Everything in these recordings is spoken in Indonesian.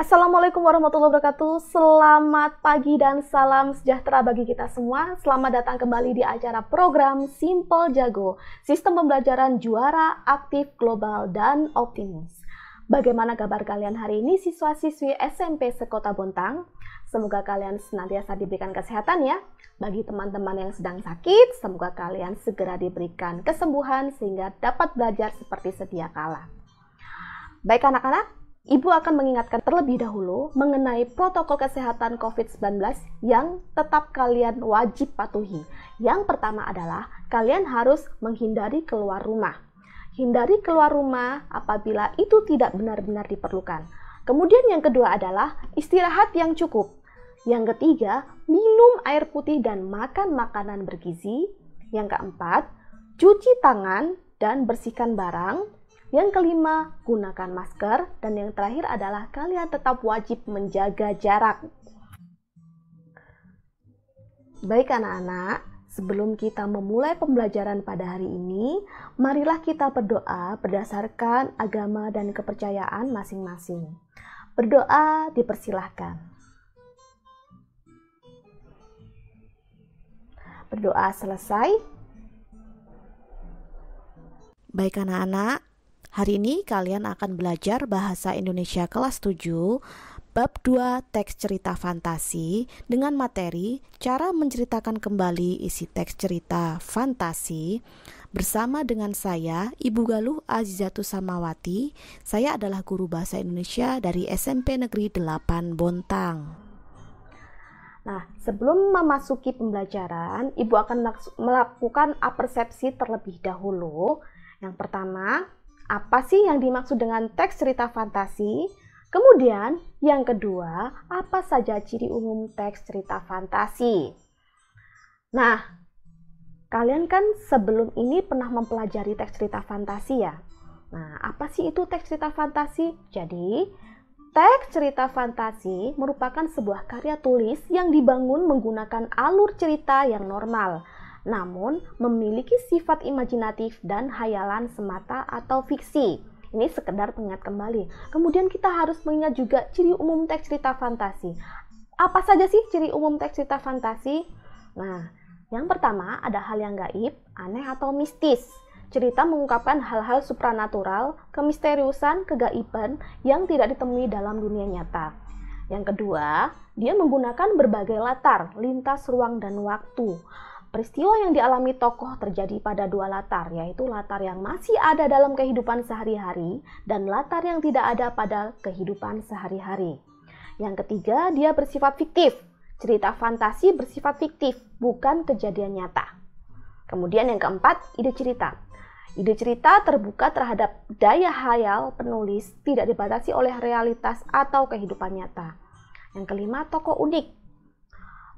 Assalamualaikum warahmatullahi wabarakatuh. Selamat pagi dan salam sejahtera bagi kita semua. Selamat datang kembali di acara program Simple Jago, sistem pembelajaran juara, aktif, global, dan optimis. Bagaimana kabar kalian hari ini siswa-siswi SMP Sekota Bontang? Semoga kalian senantiasa diberikan kesehatan ya. Bagi teman-teman yang sedang sakit, semoga kalian segera diberikan kesembuhan sehingga dapat belajar seperti sedia kala. Baik anak-anak, Ibu akan mengingatkan terlebih dahulu mengenai protokol kesehatan COVID-19 yang tetap kalian wajib patuhi. Yang pertama adalah kalian harus menghindari keluar rumah. Hindari keluar rumah apabila itu tidak benar-benar diperlukan. Kemudian yang kedua adalah istirahat yang cukup. Yang ketiga, minum air putih dan makan makanan bergizi. Yang keempat, cuci tangan dan bersihkan barang. Yang kelima, gunakan masker. Dan yang terakhir adalah kalian tetap wajib menjaga jarak. Baik anak-anak, sebelum kita memulai pembelajaran pada hari ini, marilah kita berdoa berdasarkan agama dan kepercayaan masing-masing. Berdoa dipersilahkan. Berdoa selesai. Baik anak-anak, hari ini kalian akan belajar Bahasa Indonesia kelas 7, bab 2 teks cerita fantasi dengan materi cara menceritakan kembali isi teks cerita fantasi bersama dengan saya, Ibu Galuh Azizatus Samawati. Saya adalah guru Bahasa Indonesia dari SMP Negeri 8 Bontang. Nah, sebelum memasuki pembelajaran, Ibu akan melakukan apersepsi terlebih dahulu. Yang pertama, apa sih yang dimaksud dengan teks cerita fantasi? Kemudian, yang kedua, apa saja ciri umum teks cerita fantasi? Nah, kalian kan sebelum ini pernah mempelajari teks cerita fantasi ya? Nah, apa sih itu teks cerita fantasi? Jadi, teks cerita fantasi merupakan sebuah karya tulis yang dibangun menggunakan alur cerita yang normal, namun memiliki sifat imajinatif dan hayalan semata atau fiksi. Ini sekedar pengingat kembali. Kemudian kita harus mengingat juga ciri umum teks cerita fantasi. Apa saja sih ciri umum teks cerita fantasi? Nah, yang pertama ada hal yang gaib, aneh atau mistis. Cerita mengungkapkan hal-hal supranatural, kemisteriusan, kegaiban yang tidak ditemui dalam dunia nyata. Yang kedua, dia menggunakan berbagai latar, lintas ruang dan waktu. Peristiwa yang dialami tokoh terjadi pada dua latar, yaitu latar yang masih ada dalam kehidupan sehari-hari dan latar yang tidak ada pada kehidupan sehari-hari. Yang ketiga, dia bersifat fiktif. Cerita fantasi bersifat fiktif, bukan kejadian nyata. Kemudian yang keempat, ide cerita. Ide cerita terbuka terhadap daya hayal penulis, tidak dibatasi oleh realitas atau kehidupan nyata. Yang kelima, tokoh unik.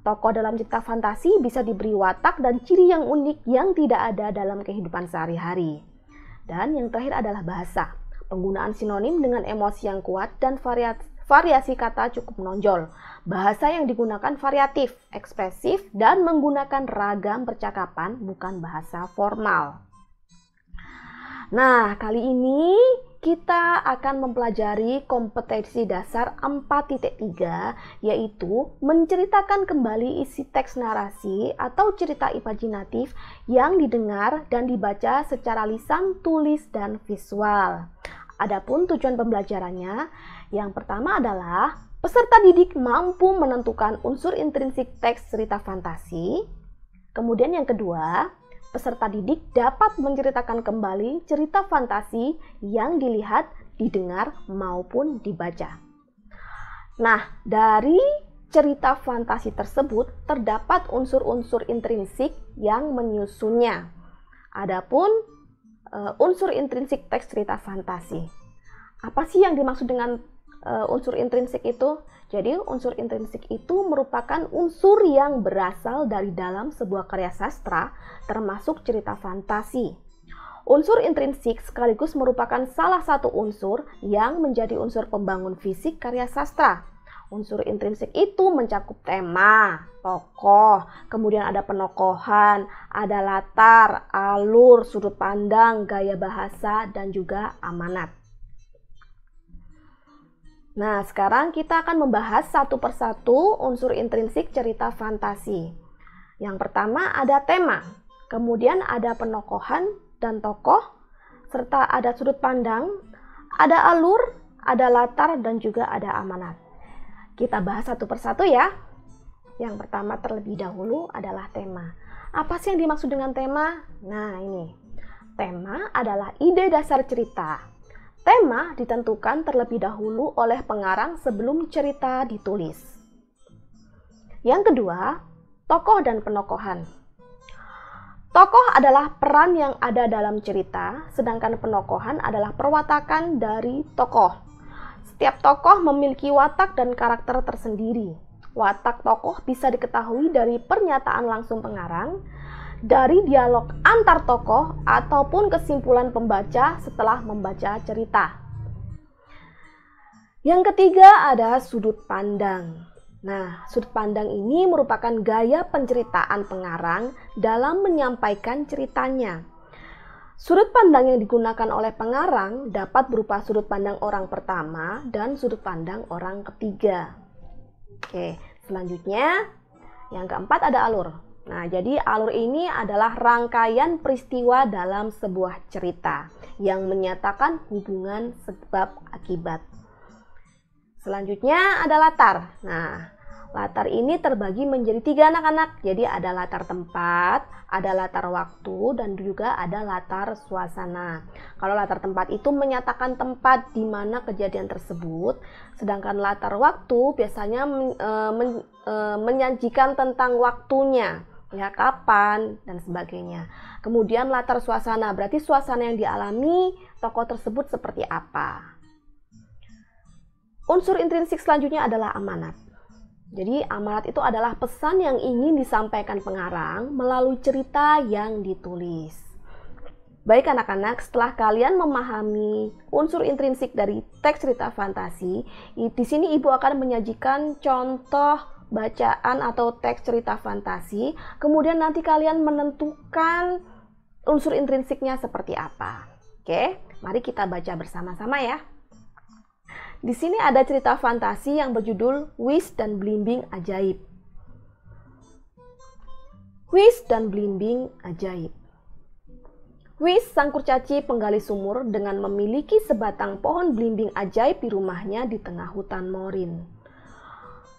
Tokoh dalam cerita fantasi bisa diberi watak dan ciri yang unik yang tidak ada dalam kehidupan sehari-hari. Dan yang terakhir adalah bahasa. Penggunaan sinonim dengan emosi yang kuat dan variasi kata cukup menonjol. Bahasa yang digunakan variatif, ekspresif, dan menggunakan ragam percakapan, bukan bahasa formal. Nah, kali ini kita akan mempelajari kompetensi dasar 4.3, yaitu menceritakan kembali isi teks narasi atau cerita imajinatif yang didengar dan dibaca secara lisan, tulis, dan visual. Adapun tujuan pembelajarannya, yang pertama adalah peserta didik mampu menentukan unsur intrinsik teks cerita fantasi. Kemudian yang kedua, peserta didik dapat menceritakan kembali cerita fantasi yang dilihat, didengar, maupun dibaca. Nah, dari cerita fantasi tersebut terdapat unsur-unsur intrinsik yang menyusunnya. Adapun unsur intrinsik teks cerita fantasi. Apa sih yang dimaksud dengan unsur intrinsik itu? Jadi unsur intrinsik itu merupakan unsur yang berasal dari dalam sebuah karya sastra, termasuk cerita fantasi. Unsur intrinsik sekaligus merupakan salah satu unsur yang menjadi unsur pembangun fisik karya sastra. Unsur intrinsik itu mencakup tema, tokoh, kemudian ada penokohan, ada latar, alur, sudut pandang, gaya bahasa, dan juga amanat. Nah, sekarang kita akan membahas satu persatu unsur intrinsik cerita fantasi. Yang pertama ada tema, kemudian ada penokohan dan tokoh, serta ada sudut pandang, ada alur, ada latar, dan juga ada amanat. Kita bahas satu persatu ya. Yang pertama terlebih dahulu adalah tema. Apa sih yang dimaksud dengan tema? Nah, ini. Tema adalah ide dasar cerita. Tema ditentukan terlebih dahulu oleh pengarang sebelum cerita ditulis. Yang kedua, tokoh dan penokohan. Tokoh adalah peran yang ada dalam cerita, sedangkan penokohan adalah perwatakan dari tokoh. Setiap tokoh memiliki watak dan karakter tersendiri. Watak tokoh bisa diketahui dari pernyataan langsung pengarang, dari dialog antar tokoh, ataupun kesimpulan pembaca setelah membaca cerita. Yang ketiga ada sudut pandang. Nah, sudut pandang ini merupakan gaya penceritaan pengarang dalam menyampaikan ceritanya. Sudut pandang yang digunakan oleh pengarang dapat berupa sudut pandang orang pertama dan sudut pandang orang ketiga. Oke, selanjutnya yang keempat ada alur. Nah, jadi alur ini adalah rangkaian peristiwa dalam sebuah cerita yang menyatakan hubungan sebab akibat. Selanjutnya ada latar. Nah, latar ini terbagi menjadi 3 anak-anak. Jadi ada latar tempat, ada latar waktu, dan juga ada latar suasana. Kalau latar tempat itu menyatakan tempat di mana kejadian tersebut, sedangkan latar waktu biasanya menyajikan tentang waktunya. Ya, kapan dan sebagainya. Kemudian latar suasana, berarti suasana yang dialami tokoh tersebut seperti apa. Unsur intrinsik selanjutnya adalah amanat. Jadi amanat itu adalah pesan yang ingin disampaikan pengarang melalui cerita yang ditulis. Baik anak-anak, setelah kalian memahami unsur intrinsik dari teks cerita fantasi, di sini ibu akan menyajikan contoh bacaan atau teks cerita fantasi, kemudian nanti kalian menentukan unsur intrinsiknya seperti apa. Oke, mari kita baca bersama-sama ya. Di sini ada cerita fantasi yang berjudul Wis dan Blimbing Ajaib. Wis dan Blimbing Ajaib. Wis, sang kurcaci penggali sumur, dengan memiliki sebatang pohon belimbing ajaib di rumahnya di tengah hutan morin.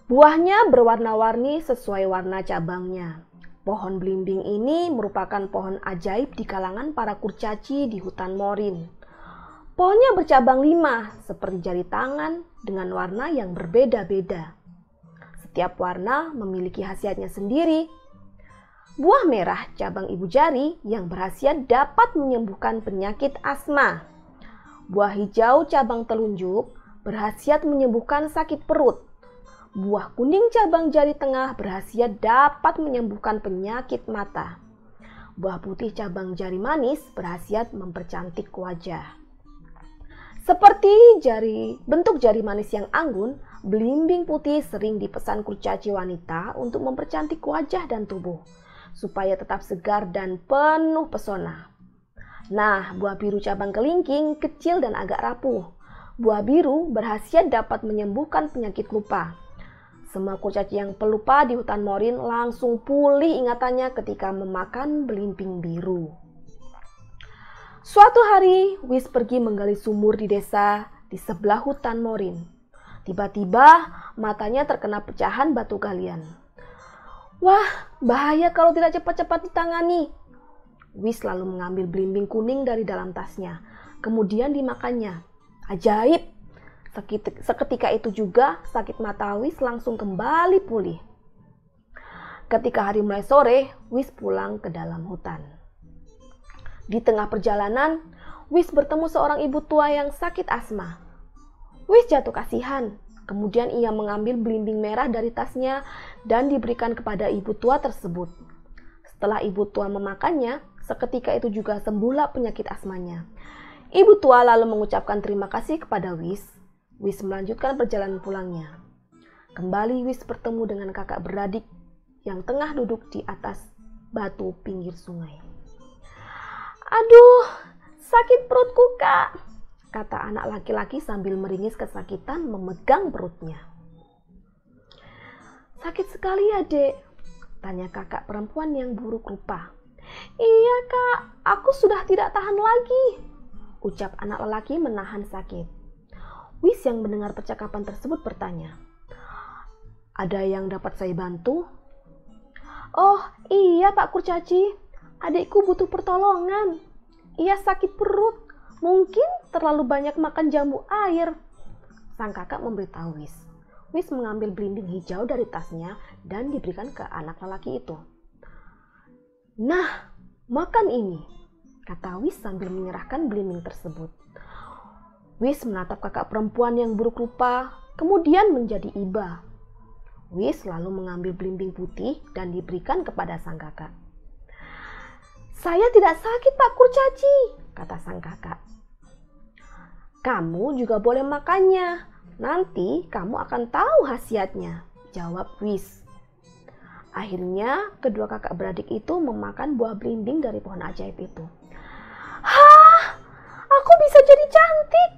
Buahnya berwarna-warni sesuai warna cabangnya. Pohon belimbing ini merupakan pohon ajaib di kalangan para kurcaci di hutan morin. Pohonnya bercabang 5 seperti jari tangan dengan warna yang berbeda-beda. Setiap warna memiliki khasiatnya sendiri. Buah merah cabang ibu jari yang berkhasiat dapat menyembuhkan penyakit asma. Buah hijau cabang telunjuk berkhasiat menyembuhkan sakit perut. Buah kuning cabang jari tengah berkhasiat dapat menyembuhkan penyakit mata. Buah putih cabang jari manis berkhasiat mempercantik wajah. Seperti bentuk jari manis yang anggun, belimbing putih sering dipesan kurcaci wanita untuk mempercantik wajah dan tubuh, supaya tetap segar dan penuh pesona. Nah, buah biru cabang kelingking kecil dan agak rapuh. Buah biru berkhasiat dapat menyembuhkan penyakit lupa. Semua kurcaci yang pelupa di hutan morin langsung pulih ingatannya ketika memakan belimbing biru. Suatu hari, Wis pergi menggali sumur di desa di sebelah hutan morin. Tiba-tiba matanya terkena pecahan batu galian. Wah, bahaya kalau tidak cepat-cepat ditangani. Wis lalu mengambil belimbing kuning dari dalam tasnya, kemudian dimakannya. Ajaib! Seketika itu juga sakit mata Wis langsung kembali pulih. Ketika hari mulai sore, Wis pulang ke dalam hutan. Di tengah perjalanan, Wis bertemu seorang ibu tua yang sakit asma. Wis jatuh kasihan. Kemudian ia mengambil belimbing merah dari tasnya dan diberikan kepada ibu tua tersebut. Setelah ibu tua memakannya, seketika itu juga sembuhlah penyakit asmanya. Ibu tua lalu mengucapkan terima kasih kepada Wis. Wis melanjutkan perjalanan pulangnya. Kembali Wis bertemu dengan kakak beradik yang tengah duduk di atas batu pinggir sungai. Aduh, sakit perutku kak. kata anak laki-laki sambil meringis kesakitan memegang perutnya. Sakit sekali ya, Dek? Tanya kakak perempuan yang buruk rupa. Iya, Kak, aku sudah tidak tahan lagi, ucap anak lelaki menahan sakit. Wis yang mendengar percakapan tersebut bertanya, ada yang dapat saya bantu? Oh iya Pak Kurcaci, adikku butuh pertolongan. Ia sakit perut, mungkin terlalu banyak makan jambu air, sang kakak memberitahu Wis. Wis mengambil belimbing hijau dari tasnya dan diberikan ke anak lelaki itu. Nah, makan ini, kata Wis sambil menyerahkan belimbing tersebut. Wis menatap kakak perempuan yang buruk rupa, kemudian menjadi iba. Wis lalu mengambil belimbing putih dan diberikan kepada sang kakak. Saya tidak sakit Pak Kurcaci, kata sang kakak. Kamu juga boleh makannya, nanti kamu akan tahu khasiatnya, jawab Wis. Akhirnya kedua kakak beradik itu memakan buah belimbing dari pohon ajaib itu. Hah, aku bisa jadi cantik,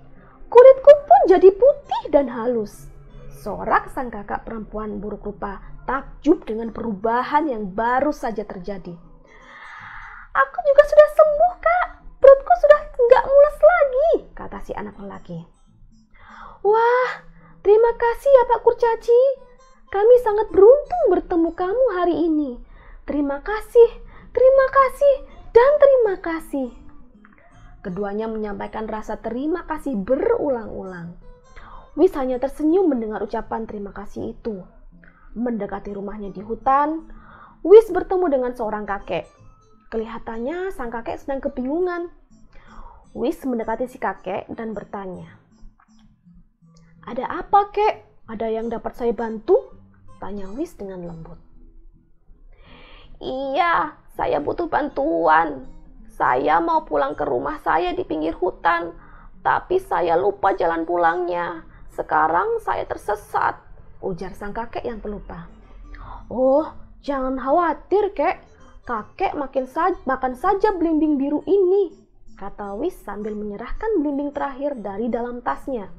kulitku pun jadi putih dan halus. Sorak sang kakak perempuan buruk rupa takjub dengan perubahan yang baru saja terjadi. Aku juga sudah sembuh, Kak. Perutku sudah enggak mules lagi, kata si anak lelaki. Wah, terima kasih ya Pak Kurcaci. Kami sangat beruntung bertemu kamu hari ini. Terima kasih, dan terima kasih. Keduanya menyampaikan rasa terima kasih berulang-ulang. Wis hanya tersenyum mendengar ucapan terima kasih itu. Mendekati rumahnya di hutan, Wis bertemu dengan seorang kakek. Kelihatannya sang kakek sedang kebingungan. Wis mendekati si kakek dan bertanya. Ada apa, Kek? Ada yang dapat saya bantu? Tanya Wis dengan lembut. Iya, saya butuh bantuan. Saya mau pulang ke rumah saya di pinggir hutan, tapi saya lupa jalan pulangnya. Sekarang saya tersesat, ujar sang kakek yang pelupa. Oh, jangan khawatir, Kek. Kakek makan saja belimbing biru ini, kata Wis sambil menyerahkan belimbing terakhir dari dalam tasnya.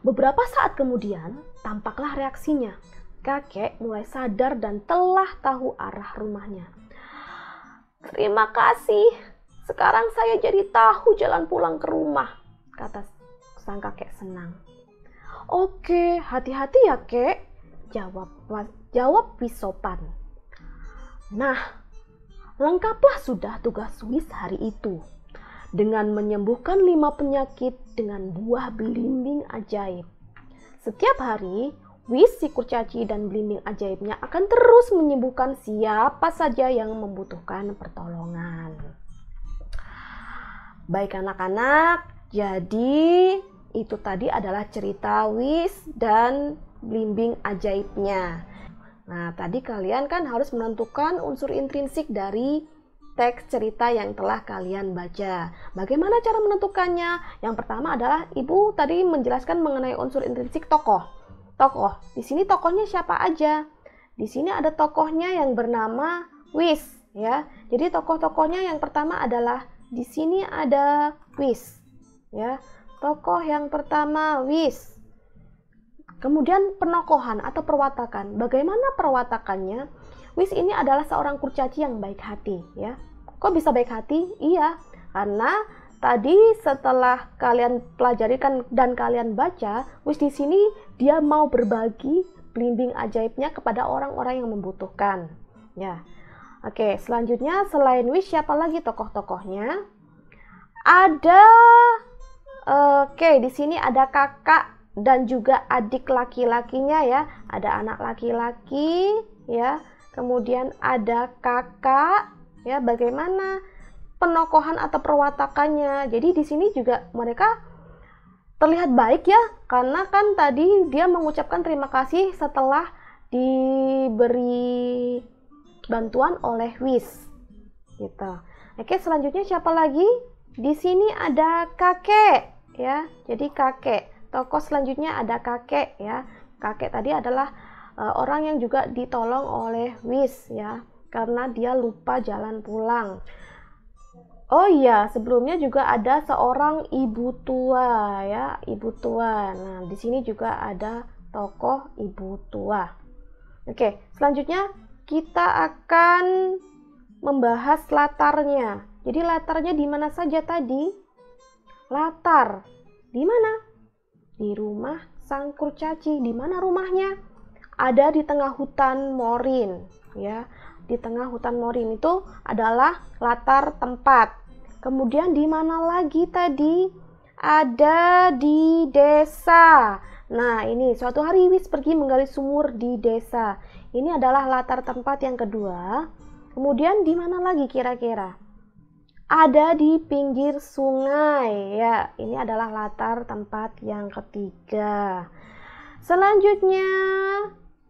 Beberapa saat kemudian, tampaklah reaksinya. Kakek mulai sadar dan telah tahu arah rumahnya. Terima kasih, sekarang saya jadi tahu jalan pulang ke rumah, kata sang kakek senang. Oke, hati-hati ya, Kek, jawab Wis sopan. Nah, lengkaplah sudah tugas Wis hari itu. Dengan menyembuhkan 5 penyakit dengan buah belimbing ajaib. Setiap hari, Wis si kurcaci dan belimbing ajaibnya akan terus menyembuhkan siapa saja yang membutuhkan pertolongan. Baik anak-anak, jadi itu tadi adalah cerita Wis dan belimbing ajaibnya. Nah, tadi kalian kan harus menentukan unsur intrinsik dari teks cerita yang telah kalian baca. Bagaimana cara menentukannya? Yang pertama adalah Ibu tadi menjelaskan mengenai unsur intrinsik tokoh. Tokoh. Di sini tokohnya siapa aja? Di sini ada tokohnya yang bernama Wis, ya. Jadi tokoh-tokohnya yang pertama adalah di sini ada Wis, ya. Tokoh yang pertama Wis. Kemudian penokohan atau perwatakan. Bagaimana perwatakannya? Wis ini adalah seorang kurcaci yang baik hati, ya. Kok bisa baik hati? Iya, karena tadi setelah kalian pelajari dan kalian baca, Wis di sini dia mau berbagi belimbing ajaibnya kepada orang-orang yang membutuhkan, ya. Oke, selanjutnya selain Wis siapa lagi tokoh-tokohnya? Ada di sini ada kakak dan juga adik laki-lakinya, ya. Ada anak laki-laki, ya. Kemudian ada kakak, ya. Bagaimana penokohan atau perwatakannya? Jadi di sini juga mereka terlihat baik, ya, karena kan tadi dia mengucapkan terima kasih setelah diberi bantuan oleh Wis, gitu. Oke, selanjutnya siapa lagi? Di sini ada kakek, ya. Jadi kakek. Tokoh selanjutnya ada kakek, ya. Kakek tadi adalah orang yang juga ditolong oleh Wis, ya, karena dia lupa jalan pulang. Oh iya, sebelumnya juga ada seorang ibu tua ya, ibu tua. Nah, di sini juga ada tokoh ibu tua. Oke, selanjutnya kita akan membahas latarnya. Jadi latarnya di mana saja tadi? Latar di mana? Di rumah sang kurcaci. Di mana rumahnya? Ada di tengah hutan Morin ya. Di tengah hutan Morin itu adalah latar tempat. Kemudian di mana lagi tadi? Ada di desa. Nah, ini suatu hari Wis pergi menggali sumur di desa. Ini adalah latar tempat yang kedua. Kemudian di mana lagi kira-kira? Ada di pinggir sungai ya. Ini adalah latar tempat yang ketiga. Selanjutnya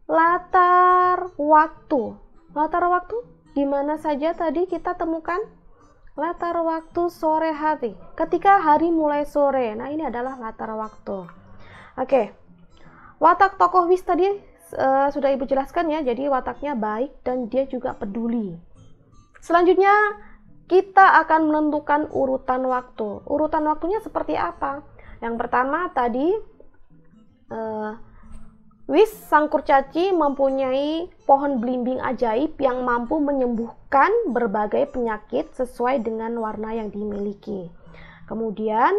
latar waktu. Latar waktu di mana saja tadi kita temukan? Latar waktu sore hari. Ketika hari mulai sore. Nah, ini adalah latar waktu. Oke. Watak tokoh Wis tadi sudah Ibu jelaskan ya. Jadi wataknya baik dan dia juga peduli. Selanjutnya kita akan menentukan urutan waktu. Urutan waktunya seperti apa? Yang pertama tadi Wis sang kurcaci mempunyai pohon belimbing ajaib yang mampu menyembuhkan berbagai penyakit sesuai dengan warna yang dimiliki. Kemudian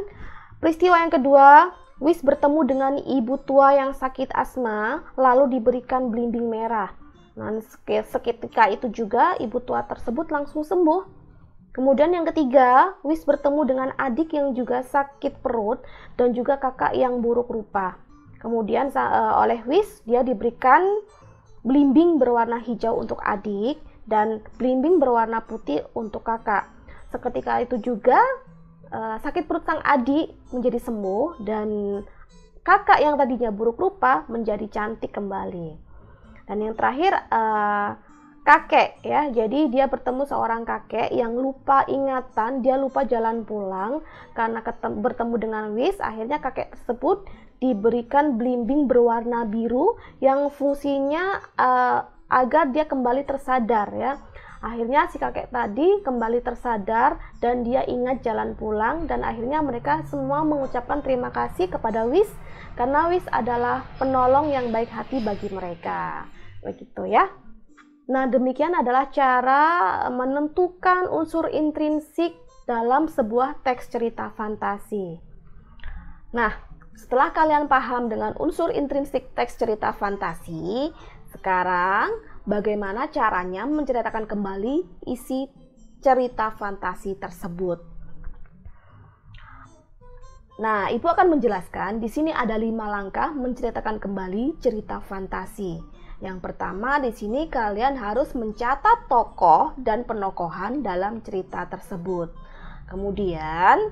peristiwa yang kedua, Wis bertemu dengan ibu tua yang sakit asma lalu diberikan belimbing merah. Nah, seketika itu juga ibu tua tersebut langsung sembuh. Kemudian yang ketiga, Wis bertemu dengan adik yang juga sakit perut dan juga kakak yang buruk rupa. Kemudian oleh Wis dia diberikan belimbing berwarna hijau untuk adik dan belimbing berwarna putih untuk kakak. Seketika itu juga sakit perut sang adik menjadi sembuh dan kakak yang tadinya buruk rupa menjadi cantik kembali. Dan yang terakhir kakek ya. Jadi dia bertemu seorang kakek yang lupa ingatan, dia lupa jalan pulang karena bertemu dengan Wis. Akhirnya kakek tersebut diberikan belimbing berwarna biru yang fungsinya agar dia kembali tersadar ya. Akhirnya si kakek tadi kembali tersadar dan dia ingat jalan pulang dan akhirnya mereka semua mengucapkan terima kasih kepada Wis karena Wis adalah penolong yang baik hati bagi mereka. Begitu ya. Nah, demikian adalah cara menentukan unsur intrinsik dalam sebuah teks cerita fantasi. Nah, setelah kalian paham dengan unsur intrinsik teks cerita fantasi, sekarang bagaimana caranya menceritakan kembali isi cerita fantasi tersebut. Nah, Ibu akan menjelaskan di sini ada 5 langkah menceritakan kembali cerita fantasi. Yang pertama di sini kalian harus mencatat tokoh dan penokohan dalam cerita tersebut. Kemudian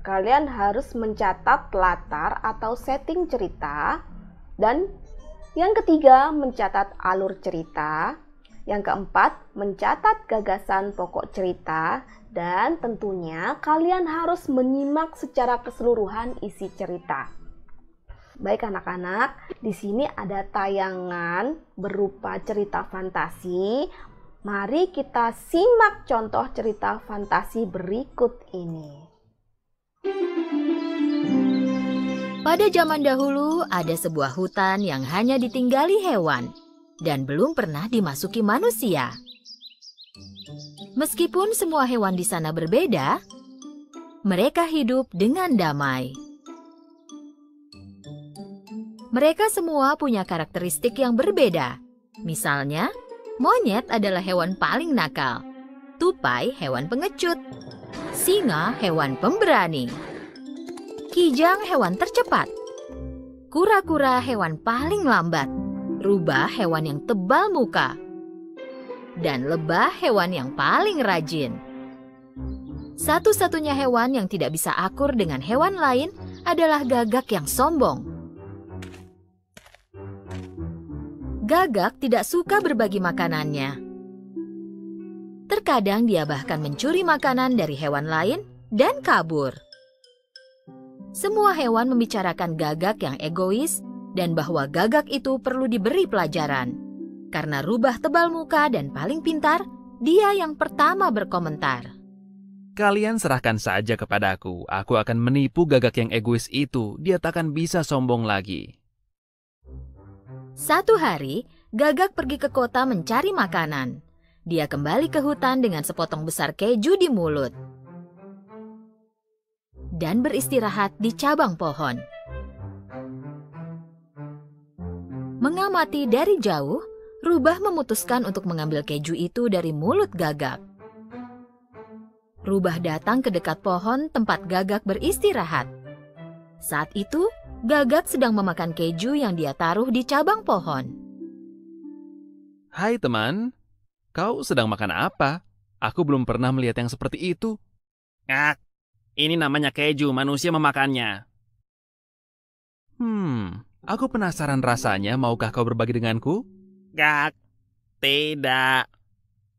kalian harus mencatat latar atau setting cerita. Dan yang ketiga mencatat alur cerita. Yang keempat mencatat gagasan pokok cerita. Dan tentunya kalian harus menyimak secara keseluruhan isi cerita. Baik anak-anak, di sini ada tayangan berupa cerita fantasi. Mari kita simak contoh cerita fantasi berikut ini. Pada zaman dahulu ada sebuah hutan yang hanya ditinggali hewan dan belum pernah dimasuki manusia. Meskipun semua hewan di sana berbeda, mereka hidup dengan damai. Mereka semua punya karakteristik yang berbeda. Misalnya, monyet adalah hewan paling nakal, tupai hewan pengecut, singa hewan pemberani, kijang hewan tercepat, kura-kura hewan paling lambat, rubah hewan yang tebal muka, dan lebah hewan yang paling rajin. Satu-satunya hewan yang tidak bisa akur dengan hewan lain adalah gagak yang sombong. Gagak tidak suka berbagi makanannya. Terkadang dia bahkan mencuri makanan dari hewan lain dan kabur. Semua hewan membicarakan gagak yang egois dan bahwa gagak itu perlu diberi pelajaran. Karena rubah tebal muka dan paling pintar, dia yang pertama berkomentar. Kalian serahkan saja kepadaku. Aku akan menipu Gagak yang egois itu. Dia takkan bisa sombong lagi. Suatu hari, Gagak pergi ke kota mencari makanan. Dia kembali ke hutan dengan sepotong besar keju di mulut dan beristirahat di cabang pohon. Mengamati dari jauh, Rubah memutuskan untuk mengambil keju itu dari mulut Gagak. Rubah datang ke dekat pohon tempat Gagak beristirahat. Saat itu, Gagak sedang memakan keju yang dia taruh di cabang pohon. Hai teman, kau sedang makan apa? Aku belum pernah melihat yang seperti itu. Ini namanya keju, manusia memakannya. Aku penasaran rasanya, maukah kau berbagi denganku? Gak, tidak.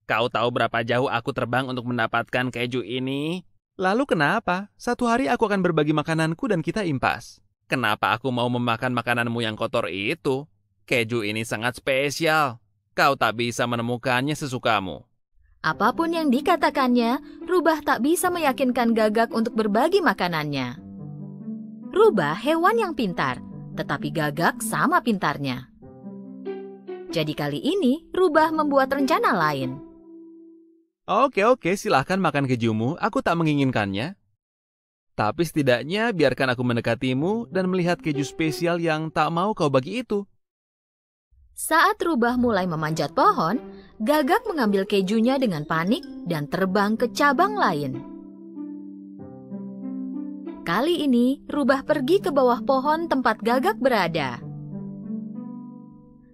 Kau tahu berapa jauh aku terbang untuk mendapatkan keju ini? Lalu kenapa? Satu hari aku akan berbagi makananku dan kita impas. Kenapa aku mau memakan makananmu yang kotor itu? Keju ini sangat spesial. Kau tak bisa menemukannya sesukamu. Apapun yang dikatakannya, Rubah tak bisa meyakinkan Gagak untuk berbagi makanannya. Rubah hewan yang pintar, tetapi Gagak sama pintarnya. Jadi kali ini, Rubah membuat rencana lain. Oke, silahkan makan kejumu, aku tak menginginkannya. Tapi setidaknya biarkan aku mendekatimu dan melihat keju spesial yang tak mau kau bagi itu. Saat Rubah mulai memanjat pohon, Gagak mengambil kejunya dengan panik dan terbang ke cabang lain. Kali ini, Rubah pergi ke bawah pohon tempat Gagak berada.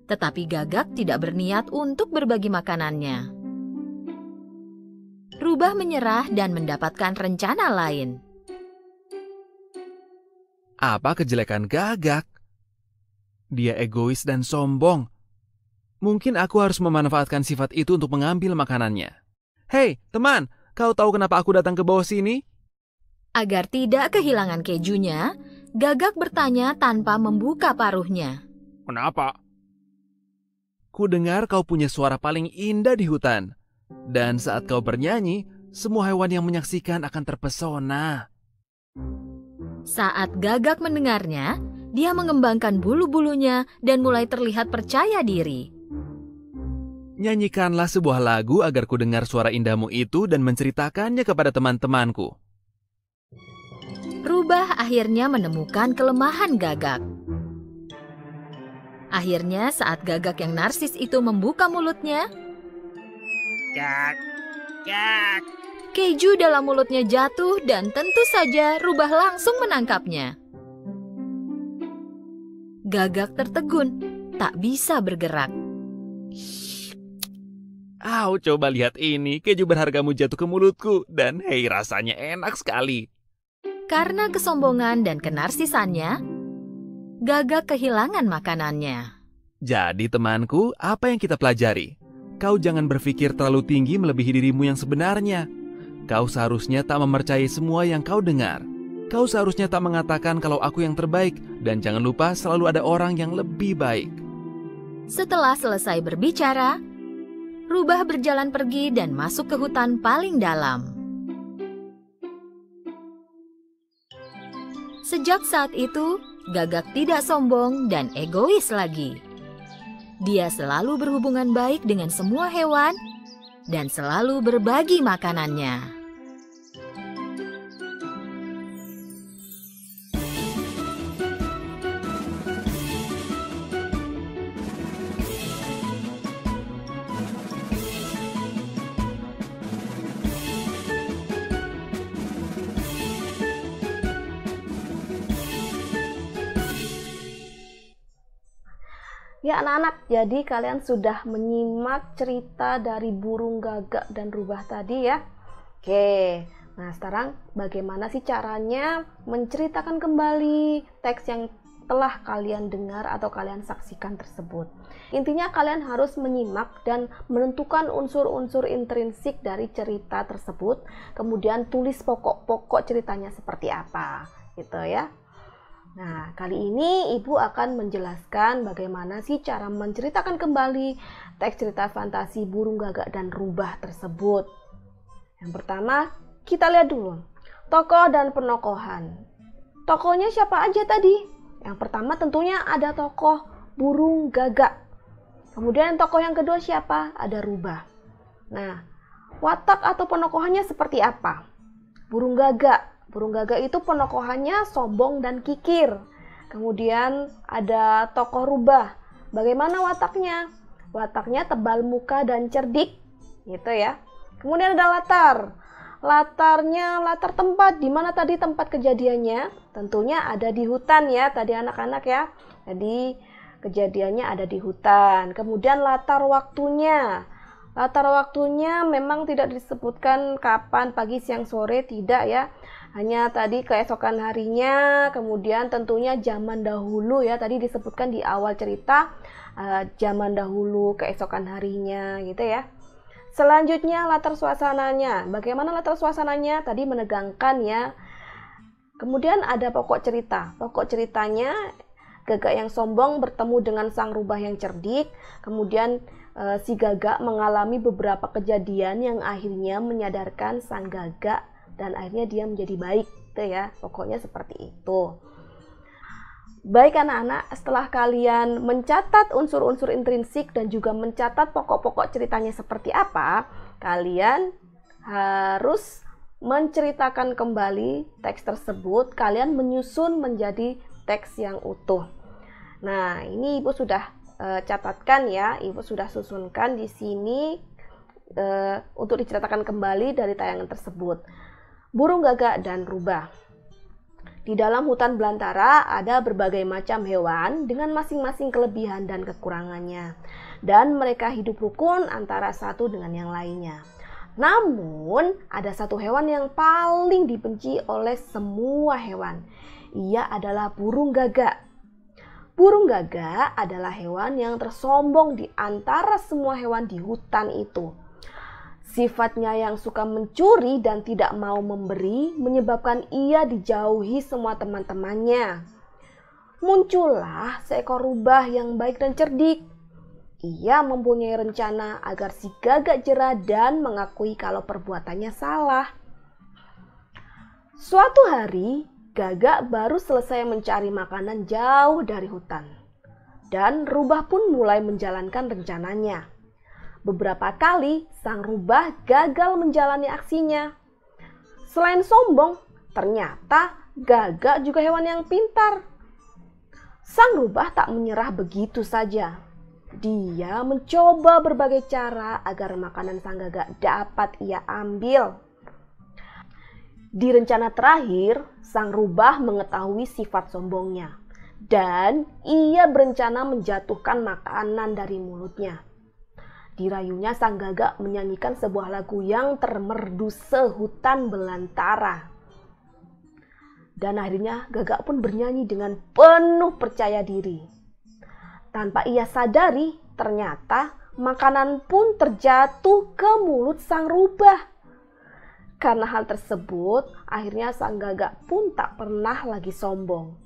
Tetapi Gagak tidak berniat untuk berbagi makanannya. Rubah menyerah dan mendapatkan rencana lain. Apa kejelekan Gagak? Dia egois dan sombong. Mungkin aku harus memanfaatkan sifat itu untuk mengambil makanannya. Hei, teman, kau tahu kenapa aku datang ke bawah sini? Agar tidak kehilangan kejunya, Gagak bertanya tanpa membuka paruhnya. Kenapa? Ku dengar kau punya suara paling indah di hutan. Dan saat kau bernyanyi, semua hewan yang menyaksikan akan terpesona. Saat Gagak mendengarnya, dia mengembangkan bulu-bulunya dan mulai terlihat percaya diri. Nyanyikanlah sebuah lagu agar ku dengar suara indahmu itu dan menceritakannya kepada teman-temanku. Rubah akhirnya menemukan kelemahan Gagak. Akhirnya saat Gagak yang narsis itu membuka mulutnya, Gak. keju dalam mulutnya jatuh dan tentu saja Rubah langsung menangkapnya. Gagak tertegun, tak bisa bergerak. Coba lihat ini, keju berhargamu jatuh ke mulutku, dan hei rasanya enak sekali. Karena kesombongan dan kenarsisannya, Gagak kehilangan makanannya. Jadi temanku, apa yang kita pelajari? Kau jangan berpikir terlalu tinggi melebihi dirimu yang sebenarnya. Kau seharusnya tak mempercayai semua yang kau dengar. Kau seharusnya tak mengatakan kalau aku yang terbaik, dan jangan lupa selalu ada orang yang lebih baik. Setelah selesai berbicara, Rubah berjalan pergi dan masuk ke hutan paling dalam. Sejak saat itu, Gagak tidak sombong dan egois lagi. Dia selalu berhubungan baik dengan semua hewan dan selalu berbagi makanannya. Ya anak-anak, jadi kalian sudah menyimak cerita dari burung Gagak dan Rubah tadi ya. Oke, nah sekarang bagaimana sih caranya menceritakan kembali teks yang telah kalian dengar atau kalian saksikan tersebut. Intinya kalian harus menyimak dan menentukan unsur-unsur intrinsik dari cerita tersebut, kemudian tulis pokok-pokok ceritanya seperti apa, gitu ya. Nah, kali ini Ibu akan menjelaskan bagaimana sih cara menceritakan kembali teks cerita fantasi burung Gagak dan Rubah tersebut. Yang pertama, kita lihat dulu tokoh dan penokohan. Tokohnya siapa aja tadi? Yang pertama tentunya ada tokoh burung gagak. Kemudian tokoh yang kedua siapa? Ada rubah. Nah, watak atau penokohannya seperti apa? Burung gagak. Burung gagak itu penokohannya sombong dan kikir. Kemudian ada tokoh rubah. Bagaimana wataknya? Wataknya tebal muka dan cerdik, gitu ya. Kemudian ada latar. Latarnya latar tempat. Di mana tadi tempat kejadiannya? Tentunya ada di hutan ya, tadi anak-anak ya. Jadi kejadiannya ada di hutan. Kemudian latar waktunya. Latar waktunya memang tidak disebutkan kapan, pagi, siang, sore, tidak ya. Hanya tadi keesokan harinya, kemudian tentunya zaman dahulu ya. Tadi disebutkan di awal cerita, zaman dahulu, keesokan harinya gitu ya. Selanjutnya latar suasananya. Bagaimana latar suasananya? Tadi menegangkan ya. Kemudian ada pokok cerita. Pokok ceritanya gagak yang sombong bertemu dengan sang rubah yang cerdik. Kemudian si gagak mengalami beberapa kejadian yang akhirnya menyadarkan sang gagak dan akhirnya dia menjadi baik, gitu ya. Pokoknya seperti itu. Baik anak-anak, setelah kalian mencatat unsur-unsur intrinsik dan juga mencatat pokok-pokok ceritanya seperti apa, kalian harus menceritakan kembali teks tersebut, kalian menyusun menjadi teks yang utuh. Nah, ini Ibu sudah catatkan ya, Ibu sudah susunkan di sini untuk diceritakan kembali dari tayangan tersebut. Burung gagak dan rubah. Di dalam hutan belantara ada berbagai macam hewan dengan masing-masing kelebihan dan kekurangannya. Dan mereka hidup rukun antara satu dengan yang lainnya. Namun, ada satu hewan yang paling dibenci oleh semua hewan. Ia adalah burung gagak. Burung gagak adalah hewan yang tersombong di antara semua hewan di hutan itu. Sifatnya yang suka mencuri dan tidak mau memberi menyebabkan ia dijauhi semua teman-temannya. Muncullah seekor rubah yang baik dan cerdik. Ia mempunyai rencana agar si gagak jera dan mengakui kalau perbuatannya salah. Suatu hari, gagak baru selesai mencari makanan jauh dari hutan. Dan rubah pun mulai menjalankan rencananya. Beberapa kali sang rubah gagal menjalani aksinya. Selain sombong, ternyata gagak juga hewan yang pintar. Sang rubah tak menyerah begitu saja. Dia mencoba berbagai cara agar makanan sang gagak dapat ia ambil. Di rencana terakhir, sang rubah mengetahui sifat sombongnya. Dan ia berencana menjatuhkan makanan dari mulutnya. Dirayunya sang gagak menyanyikan sebuah lagu yang termerdu sehutan belantara. Dan akhirnya gagak pun bernyanyi dengan penuh percaya diri. Tanpa ia sadari, ternyata makanan pun terjatuh ke mulut sang rubah. Karena hal tersebut, akhirnya sang gagak pun tak pernah lagi sombong.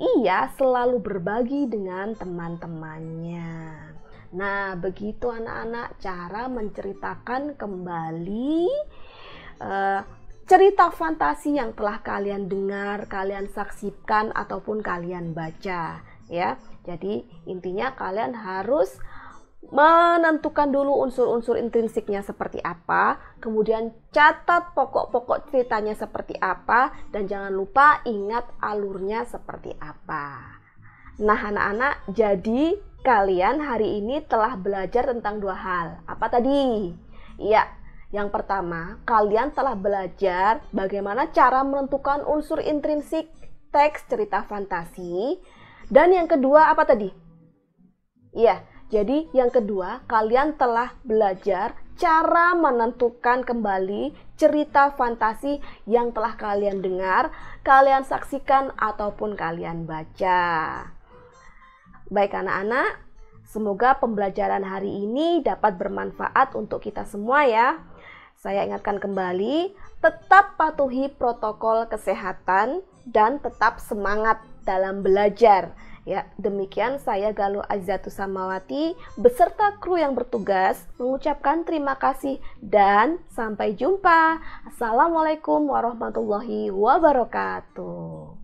Ia selalu berbagi dengan teman-temannya. Nah, begitu anak-anak cara menceritakan kembali cerita fantasi yang telah kalian dengar, kalian saksikan ataupun kalian baca ya. Jadi intinya kalian harus menentukan dulu unsur-unsur intrinsiknya seperti apa, kemudian catat pokok-pokok ceritanya seperti apa, dan jangan lupa ingat alurnya seperti apa. Nah anak-anak, jadi kalian hari ini telah belajar tentang dua hal. Apa tadi? Ya, yang pertama, kalian telah belajar bagaimana cara menentukan unsur intrinsik teks cerita fantasi. Dan yang kedua apa tadi? Ya, jadi yang kedua, kalian telah belajar cara menentukan kembali cerita fantasi yang telah kalian dengar, kalian saksikan ataupun kalian baca. Baik anak-anak, semoga pembelajaran hari ini dapat bermanfaat untuk kita semua ya. Saya ingatkan kembali, tetap patuhi protokol kesehatan dan tetap semangat dalam belajar. Ya, demikian saya Galuh Aizzatus Samawati beserta kru yang bertugas mengucapkan terima kasih dan sampai jumpa. Assalamualaikum warahmatullahi wabarakatuh.